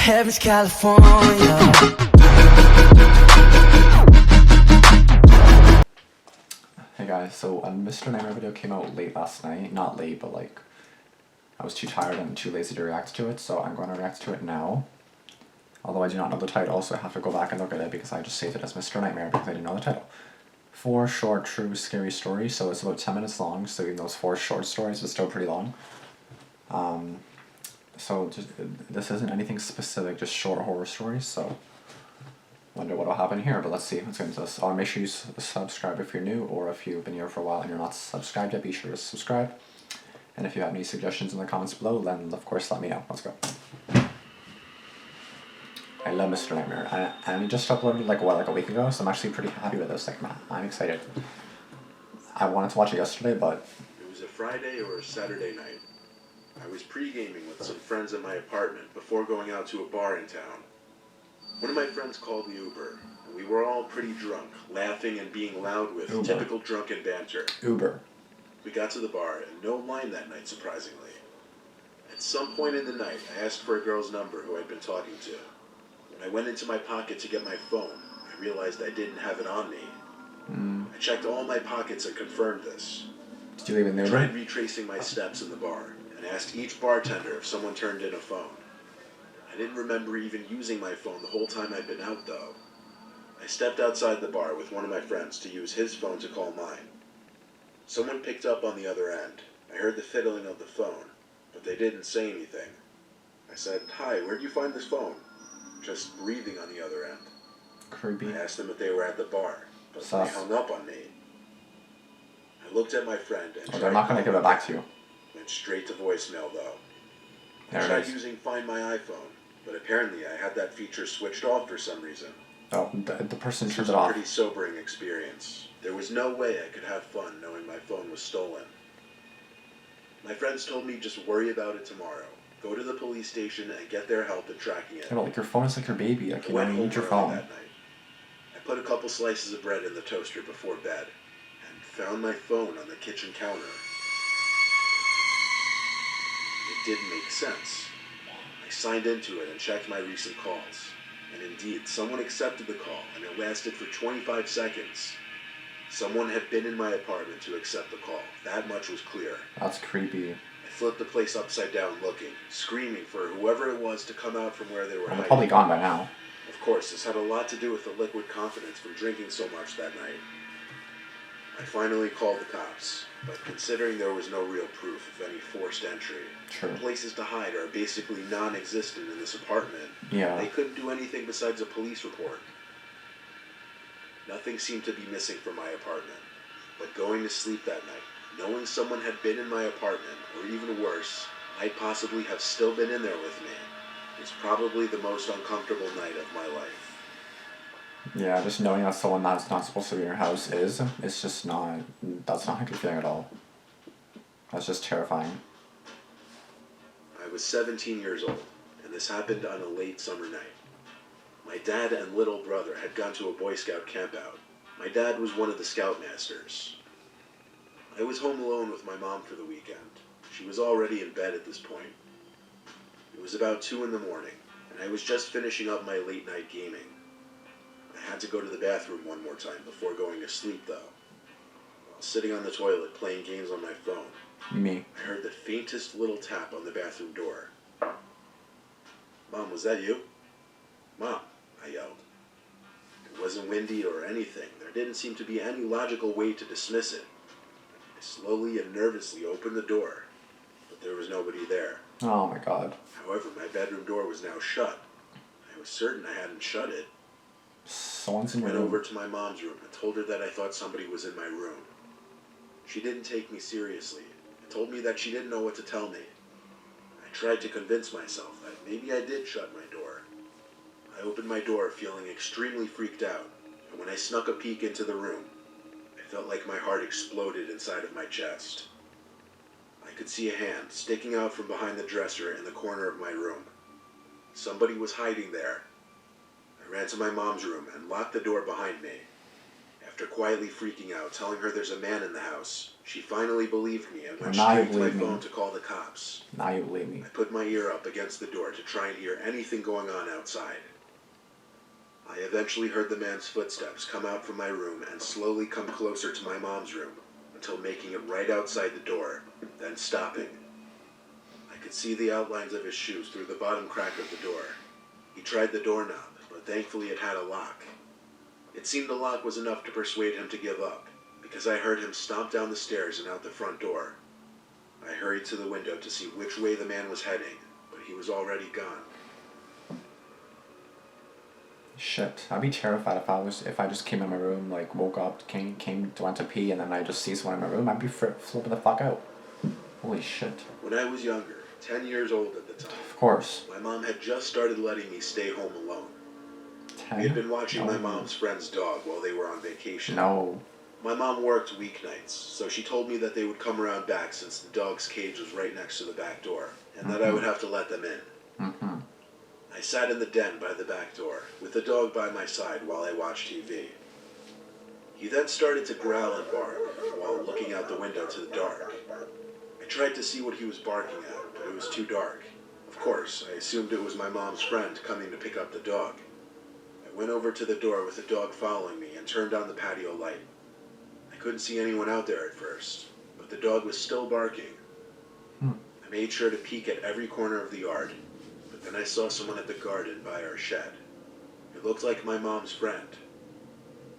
Heaven's California. Hey guys, so a Mr. Nightmare video came out late last night. Not late, but like, I was too tired and too lazy to react to it, so I'm going to react to it now. Although I do not know the title, so I have to go back and look at it because I just saved it as Mr. Nightmare because I didn't know the title. 4 short, true, scary stories, so it's about 10 minutes long, so even those 4 short stories, it's still pretty long. This isn't anything specific, just short horror stories, so wonder what'll happen here, but let's see. Let's get into this. Make sure you subscribe if you're new, or if you've been here for a while and you're not subscribed yet, be sure to subscribe. And if you have any suggestions in the comments below, then of course let me know. Let's go. I love Mr. Nightmare, and he just uploaded like a week ago, so I'm actually pretty happy with this. Like, I'm excited. I wanted to watch it yesterday, but it was a Friday or a Saturday night. I was pre-gaming with some friends at my apartment before going out to a bar in town. One of my friends called the Uber, and we were all pretty drunk, laughing and being loud with typical drunken banter. Uber. We got to the bar, and no line that night, surprisingly. At some point in the night, I asked for a girl's number who I'd been talking to. When I went into my pocket to get my phone, I realized I didn't have it on me. I checked all my pockets and confirmed this. Did you leave it in the Uber? I tried retracing my steps in the bar, and asked each bartender if someone turned in a phone. I didn't remember even using my phone the whole time I'd been out, though. I stepped outside the bar with one of my friends to use his phone to call mine. Someone picked up on the other end. I heard the fiddling of the phone, but they didn't say anything. I said, "Hi, where'd you find this phone?" Just breathing on the other end. Creepy. I asked them if they were at the bar, but Sus. they hung up on me. I looked at my friend and they're not going to give it back to you. Went straight to voicemail, though. There I it tried is. using Find My iPhone, but apparently I had that feature switched off for some reason. Oh, the person This turns was it a off. pretty sobering experience. There was no way I could have fun knowing my phone was stolen. My friends told me just worry about it tomorrow. Go to the police station and get their help in tracking it. Yeah, but like your phone is like your baby. Like, I you went know, you home need your early phone. that night. I put a couple slices of bread in the toaster before bed and found my phone on the kitchen counter. It didn't make sense. I signed into it and checked my recent calls. And indeed, someone accepted the call, and it lasted for 25 seconds. Someone had been in my apartment to accept the call. That much was clear. That's creepy. I flipped the place upside down looking, screaming for whoever it was to come out from where they were They're hiding. probably gone by now. Of course, this had a lot to do with the liquid confidence from drinking so much that night. I finally called the cops, but considering there was no real proof of any forced entry, True. places to hide are basically non-existent in this apartment. Yeah. They couldn't do anything besides a police report. Nothing seemed to be missing from my apartment, but going to sleep that night, knowing someone had been in my apartment, or even worse, might possibly have still been in there with me, is probably the most uncomfortable night of my life. Yeah, just knowing that someone that's not supposed to be in your house it's just not, that's not a good feeling at all. That's just terrifying. I was 17 years old, and this happened on a late summer night. My dad and little brother had gone to a Boy Scout campout. My dad was one of the Scoutmasters. I was home alone with my mom for the weekend. She was already in bed at this point. It was about 2 in the morning, and I was just finishing up my late night gaming. I had to go to the bathroom one more time before going to sleep, though. While sitting on the toilet playing games on my phone, Me. I heard the faintest little tap on the bathroom door. "Mom, was that you?" "Mom," I yelled. It wasn't windy or anything. There didn't seem to be any logical way to dismiss it. I slowly and nervously opened the door, but there was nobody there. Oh my god. However, my bedroom door was now shut. I was certain I hadn't shut it. Someone's in I your went room. over to my mom's room and told her that I thought somebody was in my room. She didn't take me seriously and told me that she didn't know what to tell me. I tried to convince myself that maybe I did shut my door. I opened my door feeling extremely freaked out, and when I snuck a peek into the room, I felt like my heart exploded inside of my chest. I could see a hand sticking out from behind the dresser in the corner of my room. Somebody was hiding there. I ran to my mom's room and locked the door behind me. After quietly freaking out, telling her there's a man in the house, she finally believed me and went Now you straight to my believe me. phone to call the cops. Now you believe me. I put my ear up against the door to try and hear anything going on outside. I eventually heard the man's footsteps come out from my room and slowly come closer to my mom's room until making it right outside the door, then stopping. I could see the outlines of his shoes through the bottom crack of the door. He tried the doorknob, but thankfully it had a lock. It seemed the lock was enough to persuade him to give up, because I heard him stomp down the stairs and out the front door. I hurried to the window to see which way the man was heading, but he was already gone. Shit, I'd be terrified if I just came in my room, like woke up, went to pee, and then I just see someone in my room. I'd be flipping the fuck out. Holy shit. When I was younger, 10 years old at the time, Of course. my mom had just started letting me stay home alone. 10? We had been watching No. my mom's friend's dog while they were on vacation. No. My mom worked weeknights, so she told me that they would come around back since the dog's cage was right next to the back door, and that I would have to let them in. Mm-hmm. I sat in the den by the back door, with the dog by my side while I watched TV. He then started to growl and bark while looking out the window to the dark. I tried to see what he was barking at, but it was too dark. Of course, I assumed it was my mom's friend coming to pick up the dog. I went over to the door with the dog following me and turned on the patio light. I couldn't see anyone out there at first, but the dog was still barking. I made sure to peek at every corner of the yard, but then I saw someone at the garden by our shed. It looked like my mom's friend.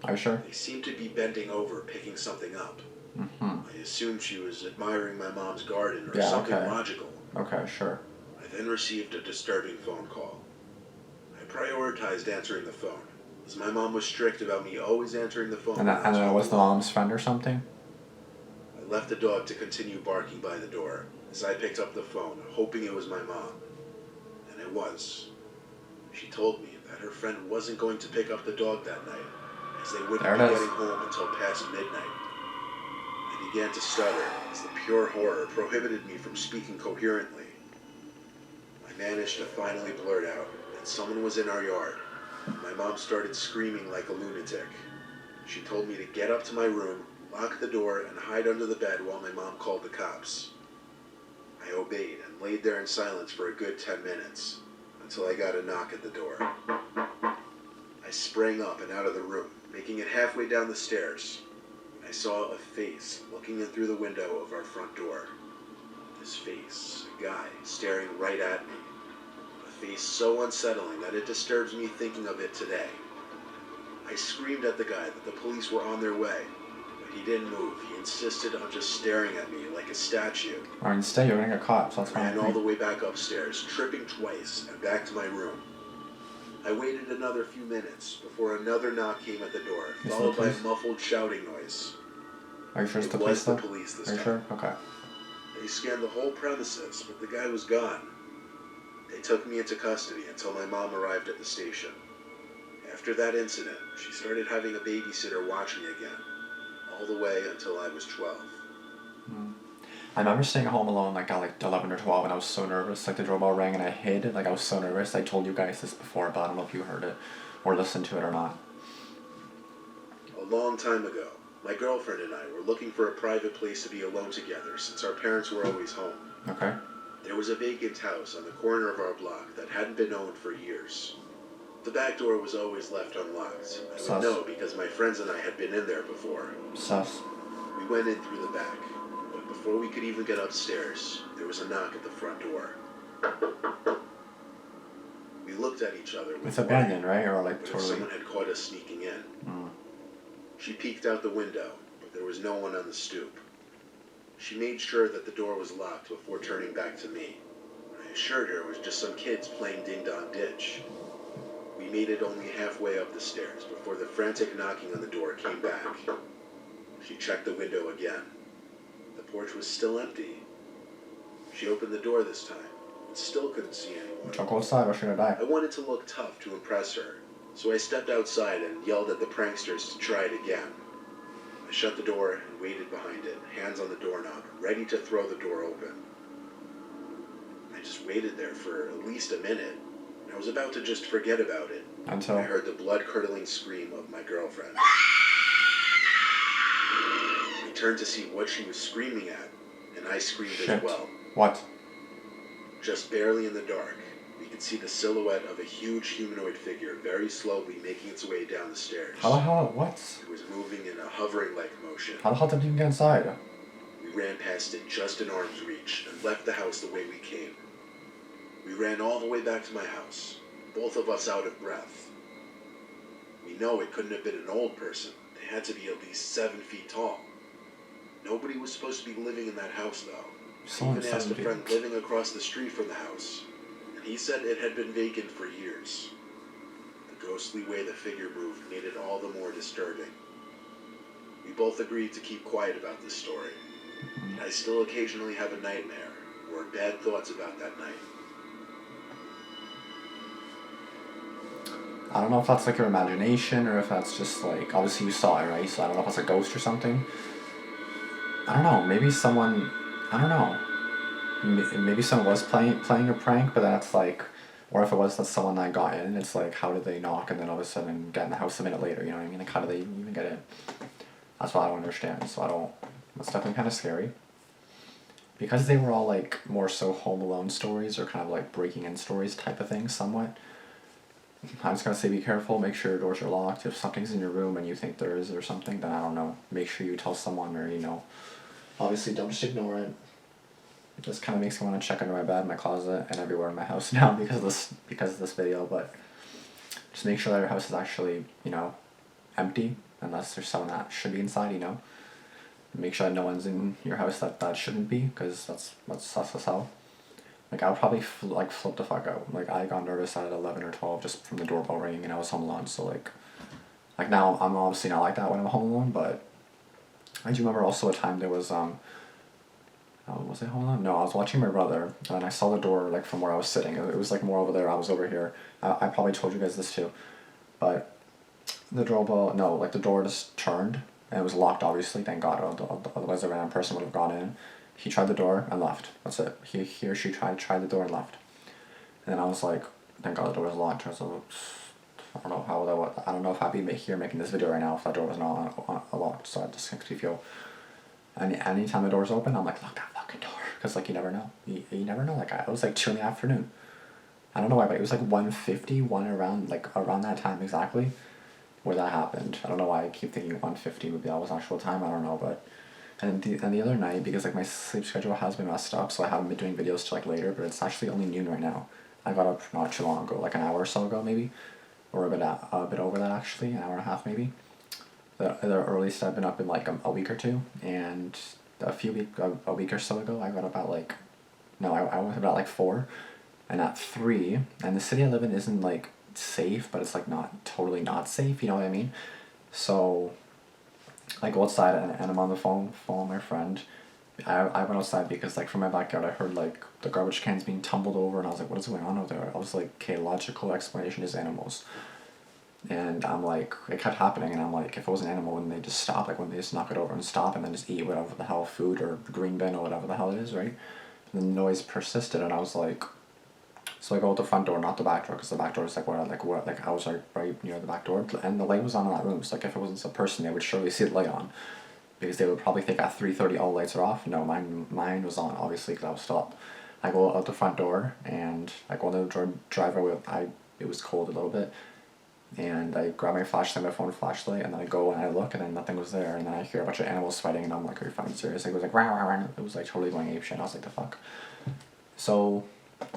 Are you sure? They seemed to be bending over, picking something up. Mm-hmm. I assumed she was admiring my mom's garden or Yeah, something okay. logical. Okay, sure. I then received a disturbing phone call. I prioritized answering the phone, as my mom was strict about me always answering the phone. And then it was the mom's friend or something? I left the dog to continue barking by the door as I picked up the phone, hoping it was my mom. And it was. She told me that her friend wasn't going to pick up the dog that night, as they wouldn't There be it is. getting home until past midnight. I began to stutter as the pure horror prohibited me from speaking coherently. I managed to finally blurt out that someone was in our yard. My mom started screaming like a lunatic. She told me to get up to my room, lock the door, and hide under the bed while my mom called the cops. I obeyed and laid there in silence for a good 10 minutes, until I got a knock at the door. I sprang up and out of the room, making it halfway down the stairs. I saw a face looking in through the window of our front door. This face, a guy, staring right at me. A face so unsettling that it disturbs me thinking of it today. I screamed at the guy that the police were on their way, but he didn't move. He insisted on just staring at me like a statue. Or instead, you're gonna get caught, so that's Ran all fine. the way back upstairs, tripping twice, and back to my room. I waited another few minutes before another knock came at the door, Is it followed the by a police? muffled shouting noise. Are you sure it's It the was police the though? police this Are you time. sure? Okay. They scanned the whole premises, but the guy was gone. They took me into custody until my mom arrived at the station. After that incident, she started having a babysitter watch me again, all the way until I was 12. I remember staying home alone like at like 11 or 12 and I was so nervous. Like the doorbell rang and I hid. Like I was so nervous. I told you guys this before, but I don't know if you heard it or listened to it or not. A long time ago, my girlfriend and I were looking for a private place to be alone together since our parents were always home. Okay? There was a vacant house on the corner of our block that hadn't been owned for years. The back door was always left unlocked. I would Sus. know because my friends and I had been in there before. Sus. We went in through the back, but before we could even get upstairs, there was a knock at the front door. We looked at each other with It's abandoned, worry, right? Or like but if totally. someone had caught us sneaking in. Mm. She peeked out the window, but there was no one on the stoop. She made sure that the door was locked before turning back to me. I assured her it was just some kids playing ding-dong ditch. We made it only halfway up the stairs before the frantic knocking on the door came back. She checked the window again. The porch was still empty. She opened the door this time, but still couldn't see anyone. Don't go outside or you're gonna I die. wanted to look tough to impress her, so I stepped outside and yelled at the pranksters to try it again. I shut the door and waited behind it, hands on the doorknob, ready to throw the door open. I just waited there for at least a minute. I was about to just forget about it. Until. I heard the blood-curdling scream of my girlfriend. We turned to see what she was screaming at, and I screamed as Shit. well. What? Just barely in the dark, we could see the silhouette of a huge humanoid figure very slowly making its way down the stairs. How the hell? What? It was moving in a hovering-like motion. How the hell did it even get inside? We ran past it just in arm's reach and left the house the way we came. We ran all the way back to my house, both of us out of breath. We know it couldn't have been an old person. They had to be at least 7 feet tall. Nobody was supposed to be living in that house, though. I even asked a friend living across the street from the house, and he said it had been vacant for years. The ghostly way the figure moved made it all the more disturbing. We both agreed to keep quiet about this story. I still occasionally have a nightmare or bad thoughts about that night. I don't know if that's like your imagination or if that's just like, obviously you saw it, right? So I don't know if it's a ghost or something. I don't know, maybe someone, I don't know. Maybe someone was playing a prank, but that's like, or if it was that someone that got in, it's like, how did they knock and then all of a sudden get in the house a minute later, you know what I mean? Like, how did they even get in? That's what I don't understand, so it's definitely kind of scary. Because they were all like more so Home Alone stories or kind of like breaking in stories type of thing somewhat. I'm just gonna say be careful, make sure your doors are locked. If something's in your room and you think there is or something, then I don't know. Make sure you tell someone or, you know, obviously don't just ignore it. It just kind of makes me want to check under my bed, my closet, and everywhere in my house now because of this video, but just make sure that your house is actually, you know, empty unless there's someone that should be inside, you know. Make sure that no one's in your house that shouldn't be, because that's sus as hell. Like, I would probably flip the fuck out. Like, I got nervous at 11 or 12 just from the doorbell ringing and I was home alone, so like now I'm obviously not like that when I'm home alone, but I do remember also a time there was, was I home alone? No, I was watching my brother and I saw the door like from where I was sitting. It was like more over there, I was over here. I probably told you guys this too, but the doorbell, no, like the door just turned and it was locked, obviously, thank God, otherwise a random person would have gone in. He tried the door and left. That's it. He or she tried the door and left. And then I was like, thank God the door was locked. So I don't know how that was. I don't know if I'd be here making this video right now if that door was not locked. So I just makes me feel. Anytime the door's open, I'm like, lock that fucking door, because like you never know. You never know. Like it was like 2 in the afternoon. I don't know why, but it was like 1:50, around that time exactly, where that happened. I don't know why I keep thinking 1:50 would be that was actual time. I don't know, but. And the other night, because like my sleep schedule has been messed up, so I haven't been doing videos till like later, but it's actually only noon right now. I got up not too long ago, like an hour or so ago maybe, or a bit over that actually, an hour and a half maybe. The earliest I've been up in like a week or two, and a week or so ago I got up at like, no, I went about like 4, and at 3, and the city I live in isn't like safe, but it's like not totally not safe, you know what I mean? So I go outside and I'm on the phone with my friend. I went outside because like from my backyard I heard like the garbage cans being tumbled over and I was like, what is going on over there? I was like, okay, logical explanation is animals. And I'm like, it kept happening and I'm like, if it was an animal, wouldn't they just stop? Like, wouldn't they just knock it over and stop and then just eat whatever the hell food or green bin or whatever the hell it is, right? And the noise persisted and I was like, so I go out the front door, not the back door, because the back door is like I was like right near the back door, and the light was on in that room. So like if it wasn't a person, they would surely see the light on, because they would probably think at 3:30 all the lights are off. No, mine was on, obviously, because I was still up. I go out the front door and I go on the driveway. It was cold a little bit, and I grab my flashlight, my phone flashlight, and then I go and I look, and then nothing was there, and then I hear a bunch of animals fighting, and I'm like, are you fucking serious? Like, it was like rah, rah, rah. It was like totally going apeshit. I was like, the fuck. So.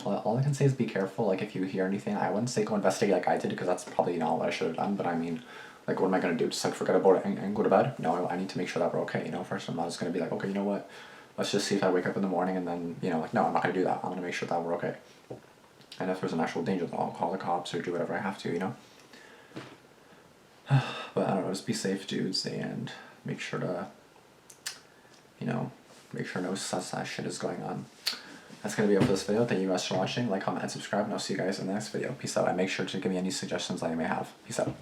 All I can say is be careful. Like, if you hear anything, I wouldn't say go investigate like I did, because that's probably not what I should have done, but I mean, like, what am I going to do? Just like forget about it and go to bed? No, I need to make sure that we're okay, you know. First, I'm not just going to be like, okay, you know what, let's just see if I wake up in the morning and then, you know, like, no, I'm not going to do that. I'm going to make sure that we're okay. And if there's an actual danger, then I'll call the cops or do whatever I have to, you know. But I don't know, just be safe, dudes, and make sure to, you know, make sure no sus shit is going on. That's going to be it for this video. Thank you guys for watching. Like, comment, and subscribe, and I'll see you guys in the next video. Peace out, and make sure to give me any suggestions that you may have. Peace out.